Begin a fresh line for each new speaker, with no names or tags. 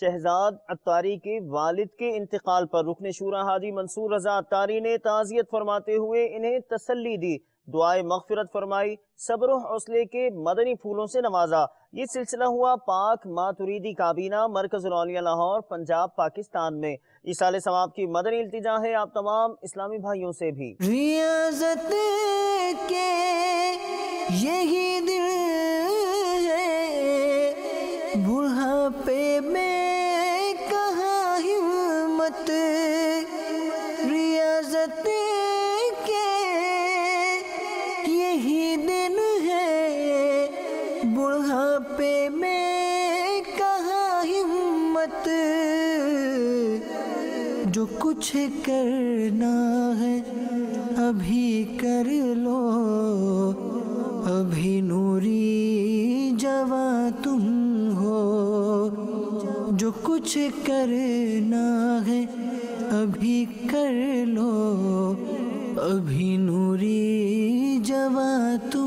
شہزاد عطاری کے والد کے انتقال پر رکن شورا حاجی منصور رضا عطاری نے تعزیت فرماتے ہوئے انہیں تسلی دی، دعائے مغفرت فرمائی، صبر و حوصلے کے مدنی پھولوں سے نوازا۔ یہ سلسلہ ہوا پاک ماتریدی کابینہ مرکز الاولیاء لاہور پنجاب پاکستان میں۔ ایصال ثواب کی مدنی التجا ہے آپ تمام اسلامی بھائیوں سے بھی۔
ریاضت کے یہی دن ہے، بڑھاپے میں کہاں ہمت، ریاضت کے یہی دن ہے، بڑھاپے میں کہاں ہمت، جو کچھ کرنا ہے ابھی کر لو، ابھی نوری جواں تم ہو، جو کچھ کرنا ہے ابھی کر لو، ابھی نوری جواں تم